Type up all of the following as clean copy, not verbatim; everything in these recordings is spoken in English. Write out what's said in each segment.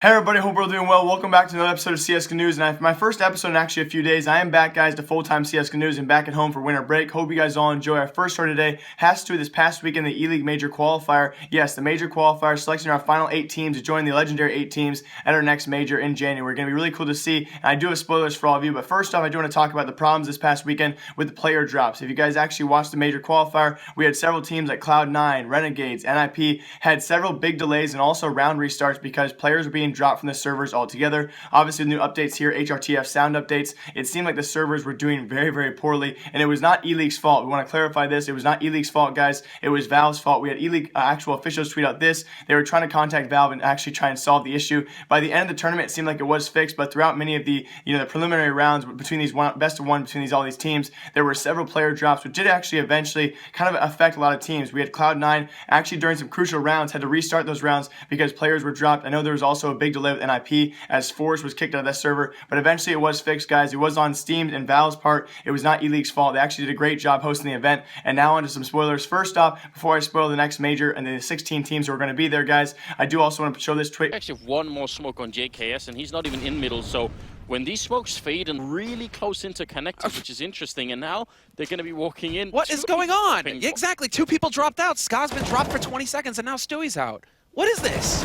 Hey everybody, hope we're all doing well. Welcome back to another episode of CS News, and for my first episode in actually a few days, I am back, guys, to full-time CS News and back at home for winter break. Hope you guys all enjoy. Our first story today has to do with this past weekend, the E-League Major Qualifier. Yes, the Major Qualifier, selecting our final 8 teams to join the legendary 8 teams at our next Major in January. Going to be really cool to see, and I do have spoilers for all of you, but first off, I do want to talk about the problems this past weekend with the player drops. If you guys actually watched the Major Qualifier, we had several teams like Cloud9, Renegades, NIP, had several big delays and also round restarts because players were being dropped from the servers altogether. Obviously, the new updates here, HRTF sound updates, it seemed like the servers were doing very, very poorly, and it was not E-League's fault. We want to clarify this. It was not E-League's fault, guys. It was Valve's fault. We had E-League actual officials tweet out this. They were trying to contact Valve and actually try and solve the issue. By the end of the tournament, it seemed like it was fixed, but throughout many of the the preliminary rounds between these best of one between all these teams, there were several player drops, which did actually eventually kind of affect a lot of teams. We had Cloud9 actually during some crucial rounds had to restart those rounds because players were dropped. I know there was also a big delay with NIP as Force was kicked out of that server, but eventually it was fixed, guys. It was on Steam and Valve's part. It was not E-League's fault. They actually did a great job hosting the event. And now onto some spoilers. First off, before I spoil the next Major and the 16 teams who are going to be there, guys, I do also want to show this tweet. Actually, one more smoke on JKS, and he's not even in middle, so when these smokes fade and really close interconnected, which is interesting, and now they're going to be walking in. What is going on? Exactly, 2 people dropped out. Ska's been dropped for 20 seconds, and now Stewie's out. What is this?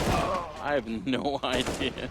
I have no idea.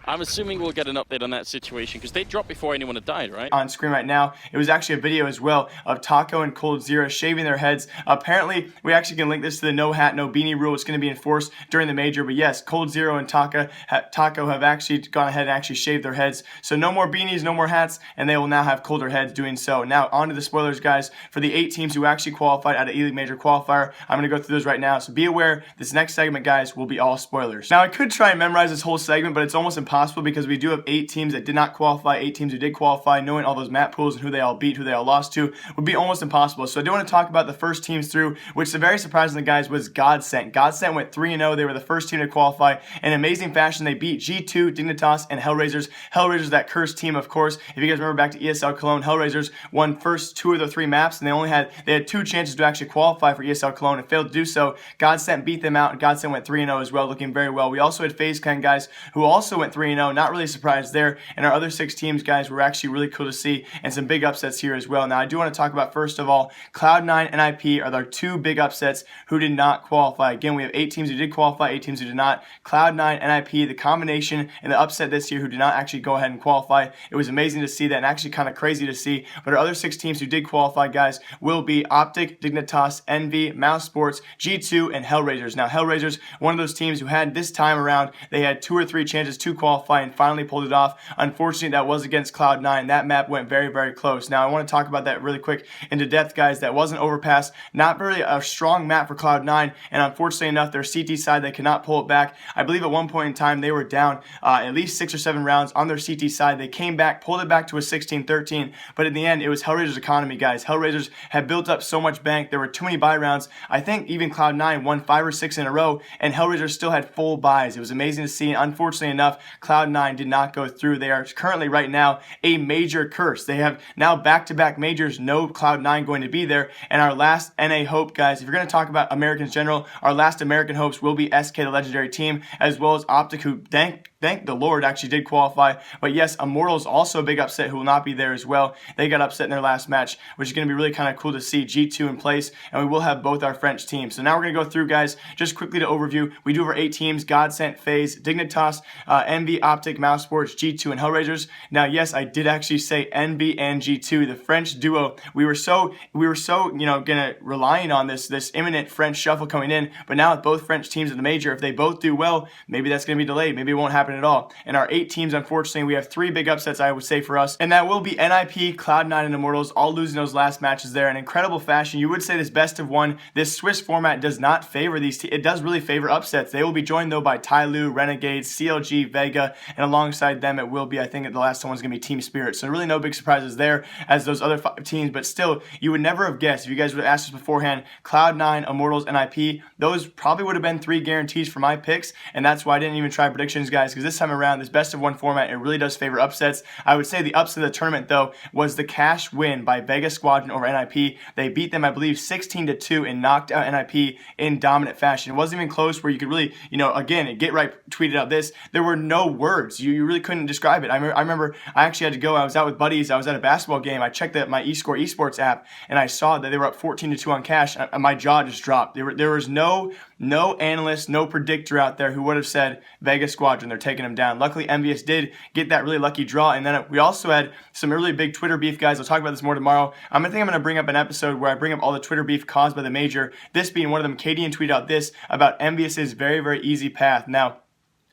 I'm assuming we'll get an update on that situation because they dropped before anyone had died, right? On screen right now, it was actually a video as well of Taco and Coldzera shaving their heads. Apparently, we actually can link this to the no hat, no beanie rule. It's going to be enforced during the Major, but yes, Coldzera and Taco have actually gone ahead and actually shaved their heads. So no more beanies, no more hats, and they will now have colder heads doing so. Now, on to the spoilers, guys. For the 8 teams who actually qualified at an E-League Major Qualifier, I'm going to go through those right now. So be aware, this next segment, guys, will be all spoilers. Now, I could try and memorize this whole segment, but it's almost impossible because we do have 8 teams that did not qualify, 8 teams who did qualify. Knowing all those map pools and who they all beat, who they all lost to, would be almost impossible. So I do want to talk about the first teams through, which the very surprisingly, guys, was Godsent. Godsent went 3-0. They were the first team to qualify. In amazing fashion, they beat G2, Dignitas, and Hellraisers. Hellraisers, that cursed team, of course. If you guys remember back to ESL Cologne, Hellraisers won first 2 of the 3 maps, and they had 2 chances to actually qualify for ESL Cologne and failed to do so. Godsent beat them out, and Godsent went 3-0 as well, looking very well. We also had FaZe Clan, guys, who also went 3-0. Not really surprised there. And our other 6 teams, guys, were actually really cool to see, and some big upsets here as well. Now, I do want to talk about, first of all, Cloud9 and IP are our 2 big upsets who did not qualify. Again, we have 8 teams who did qualify, 8 teams who did not. Cloud9 and IP, the combination and the upset this year who did not actually go ahead and qualify. It was amazing to see that and actually kind of crazy to see. But our other 6 teams who did qualify, guys, will be Optic, Dignitas, Envy, Mouse Sports, G2, and Hellraisers. Now, Hellraisers, one of those teams who had this time around, they had 2 or 3 chances to qualify and finally pulled it off. Unfortunately, that was against Cloud9. That map went very, very close. Now, I want to talk about that really quick into depth, guys. That wasn't overpass. Not very a strong map for Cloud9, and unfortunately enough, their CT side, they cannot pull it back. I believe at one point in time, they were down at least 6 or 7 rounds on their CT side. They came back, pulled it back to a 16-13, but in the end, it was Hellraisers' economy, guys. Hellraisers had built up so much bank. There were too many buy rounds. I think even Cloud9 won 5 or 6 in a row, and Hellraisers still had full buys. It was amazing to see. Unfortunately enough, Cloud9 did not go through. They are currently right now a major curse. They have now back-to-back majors, no Cloud9 going to be there. And our last NA hope, guys, if you're going to talk about Americans general, our last American hopes will be SK, the legendary team, as well as Optic, who thank the Lord actually did qualify. But yes, Immortals also a big upset who will not be there as well. They got upset in their last match, which is going to be really kind of cool to see G2 in place, and we will have both our French teams. So now we're going to go through, guys, just quickly to overview. We do have our 8 teams: Godsent, FaZe, Dignitas, Envy, Optic, Mouse Sports, G2, and Hellraisers. Now, yes, I did actually say Envy and G2, the French duo. We were so gonna relying on this imminent French shuffle coming in, but now with both French teams in the Major, if they both do well, maybe that's gonna be delayed. Maybe it won't happen at all. And our 8 teams, unfortunately, we have 3 big upsets, I would say, for us, and that will be NIP, Cloud9, and Immortals, all losing those last matches there in incredible fashion. You would say this best of one. This Swiss format does not favor these. It does really favor upsets. They will be joined though by Tyloo, Renegades, CLG, Vega, Nika, and alongside them it will be, I think the last one's going to be Team Spirit. So really no big surprises there as those other 5 teams, but still, you would never have guessed, if you guys would have asked us beforehand, Cloud9, Immortals, and IP, those probably would have been 3 guarantees for my picks, and that's why I didn't even try predictions, guys, because this time around, this best of 1 format, it really does favor upsets. I would say the upset of the tournament, though, was the cash win by Vega Squadron over NIP. They beat them, I believe, 16-2 and knocked out NIP in dominant fashion. It wasn't even close where you could really, again, Get Right tweeted out this, there were no words. You really couldn't describe it. I remember I actually had to go, I was out with buddies, I was at a basketball game, I checked my eSports app, and I saw that they were up 14-2 on cash, and my jaw just dropped. There was no analyst, no predictor out there who would have said Vega Squadron, they're taking them down. Luckily, Envyus did get that really lucky draw, and then we also had some really big Twitter beef, guys. I'll talk about this more tomorrow. I think I'm going to bring up an episode where I bring up all the Twitter beef caused by the major, this being one of them. Cadian tweeted out this about Envyus' very, very easy path. Now,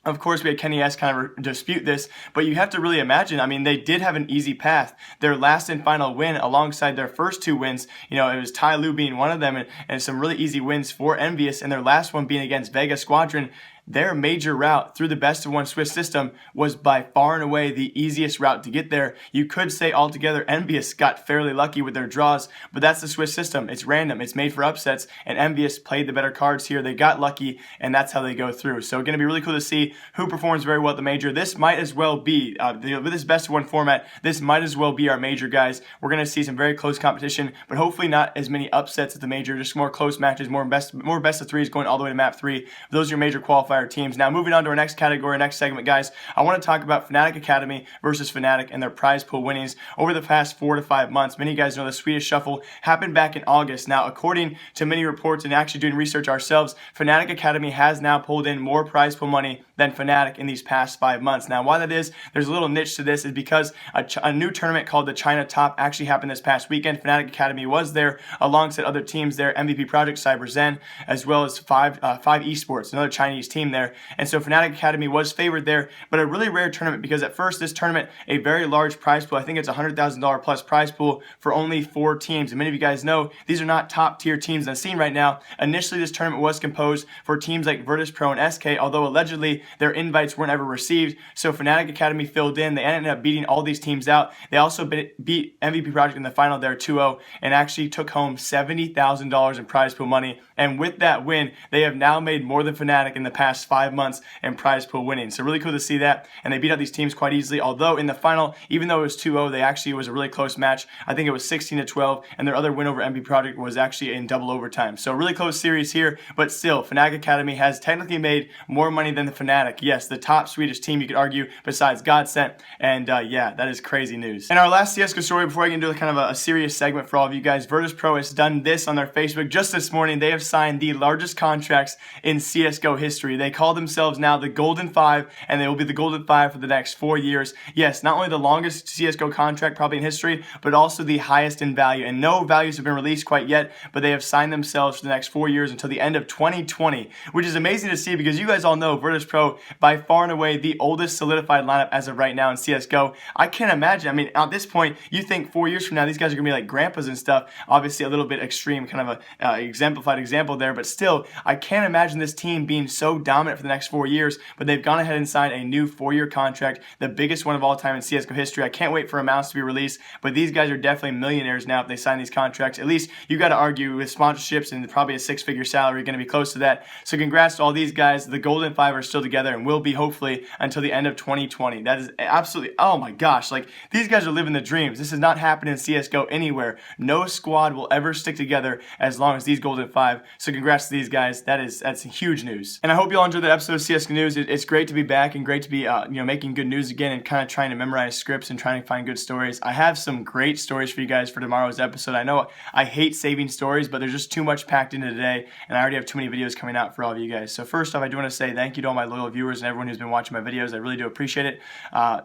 of course, we had KennyS kind of dispute this, but you have to really imagine, they did have an easy path. Their last and final win alongside their first 2 wins, it was Ty Lu being one of them, and some really easy wins for Envyus, and their last one being against Vega Squadron. Their major route through the best of 1 Swiss system was by far and away the easiest route to get there. You could say altogether Envyus got fairly lucky with their draws, but that's the Swiss system. It's random. It's made for upsets, and Envyus played the better cards here. They got lucky, and that's how they go through. So going to be really cool to see who performs very well at the major. This might as well be, with this best of 1 format, this might as well be our major, guys. We're going to see some very close competition, but hopefully not as many upsets at the major, just more close matches, more best of 3s going all the way to map 3. Those are your major qualifiers teams. Now, moving on to our next category, next segment, guys, I want to talk about Fnatic Academy versus Fnatic and their prize pool winnings over the past 4 to 5 months. Many of you guys know the Swedish Shuffle happened back in August. Now, according to many reports and actually doing research ourselves, Fnatic Academy has now pulled in more prize pool money than Fnatic in these past 5 months. Now, why that is, there's a little niche to this, is because a new tournament called the China Top actually happened this past weekend. Fnatic Academy was there alongside other teams there, MVP Project, CyberZen, as well as 5 Esports, another Chinese team there. And so Fnatic Academy was favored there, but a really rare tournament because at first this tournament, a very large prize pool, I think it's $100,000 plus prize pool for only 4 teams. And many of you guys know these are not top tier teams in the scene right now. Initially, this tournament was composed for teams like Virtus Pro and SK, although allegedly their invites weren't ever received. So Fnatic Academy filled in. They ended up beating all these teams out. They also beat MVP Project in the final there 2-0 and actually took home $70,000 in prize pool money. And with that win, they have now made more than Fnatic in the past 5 months in prize pool winning. So really cool to see that. And they beat out these teams quite easily. Although in the final, even though it was 2-0, it was a really close match. I think it was 16-12, and their other win over MVP Project was actually in double overtime. So really close series here, but still, Fnatic Academy has technically made more money than the Fnatic. Yes, the top Swedish team, you could argue, besides Godsent. And yeah, that is crazy news. And our last CSGO story before I get into kind of a serious segment for all of you guys, Virtus Pro has done this on their Facebook just this morning. They have signed the largest contracts in CSGO history. They call themselves now the Golden 5, and they will be the Golden 5 for the next 4 years. Yes, not only the longest CSGO contract probably in history, but also the highest in value. And no values have been released quite yet, but they have signed themselves for the next 4 years until the end of 2020, which is amazing to see because you guys all know Virtus Pro, by far and away, the oldest solidified lineup as of right now in CSGO. I can't imagine. At this point, you think 4 years from now, these guys are going to be like grandpas and stuff. Obviously, a little bit extreme, kind of a exemplified example there, but still, I can't imagine this team being so dominant for the next 4 years, but they've gone ahead and signed a new 4-year contract, the biggest one of all time in CSGO history. I can't wait for amounts to be released, but these guys are definitely millionaires now if they sign these contracts. At least you got to argue with sponsorships and probably a 6-figure salary, going to be close to that. So congrats to all these guys. The Golden 5 are still together and will be hopefully until the end of 2020. That is absolutely, oh my gosh, like these guys are living the dreams. This has not happened in CSGO anywhere. No squad will ever stick together as long as these Golden 5. So congrats to these guys. That's huge news. And I hope you all enjoyed that episode of CSGO News. It's great to be back and great to be making good news again and kind of trying to memorize scripts and trying to find good stories. I have some great stories for you guys for tomorrow's episode. I know I hate saving stories, but there's just too much packed into today, and I already have too many videos coming out for all of you guys. So first off, I do want to say thank you to all my loyal viewers and everyone who's been watching my videos. I really do appreciate it.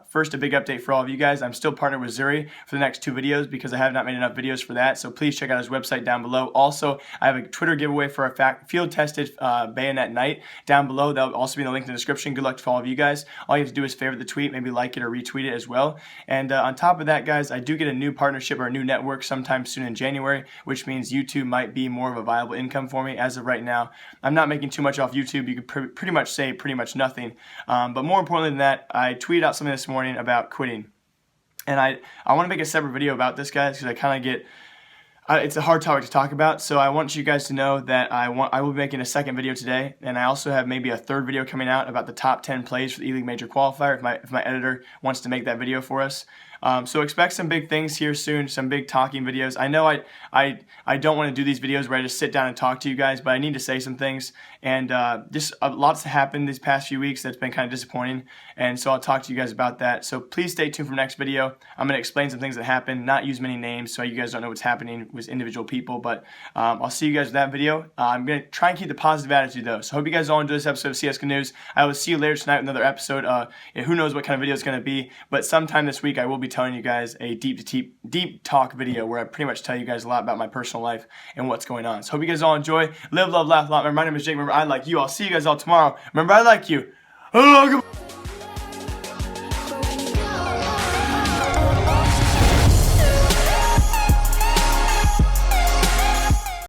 First, a big update for all of you guys. I'm still partnered with Zuri for the next 2 videos because I have not made enough videos for that, so please check out his website down below. Also, I have a Twitter giveaway for a field-tested Bayonet Knight down below. That'll also be in the link in the description. Good luck to all of you guys. All you have to do is favorite the tweet, maybe like it or retweet it as well. And on top of that, guys, I do get a new partnership or a new network sometime soon in January, which means YouTube might be more of a viable income for me. As of right now, I'm not making too much off YouTube. You could pretty much say much nothing. But more importantly than that, I tweeted out something this morning about quitting. And I want to make a separate video about this, guys, because I kind of get... it's a hard topic to talk about, so I want you guys to know that I will be making a second video today, and I also have maybe a third video coming out about the top 10 plays for the E-League Major Qualifier if my editor wants to make that video for us. So expect some big things here soon, some big talking videos. I know I don't want to do these videos where I just sit down and talk to you guys, but I need to say some things, and just lots happened these past few weeks that's been kind of disappointing, and so I'll talk to you guys about that. So please stay tuned for the next video. I'm going to explain some things that happened, not use many names so you guys don't know what's happening with individual people, but I'll see you guys with that video. I'm going to try and keep the positive attitude though, so I hope you guys all enjoy this episode of CS News. I will see you later tonight with another episode. Who knows what kind of video it's going to be, but sometime this week I will be telling you guys a deep talk video where I pretty much tell you guys a lot about my personal life and what's going on. So hope you guys all enjoy. Live, love, laugh a lot. My name is Jake. Remember, I like you. I'll see you guys all tomorrow. Remember, I like you.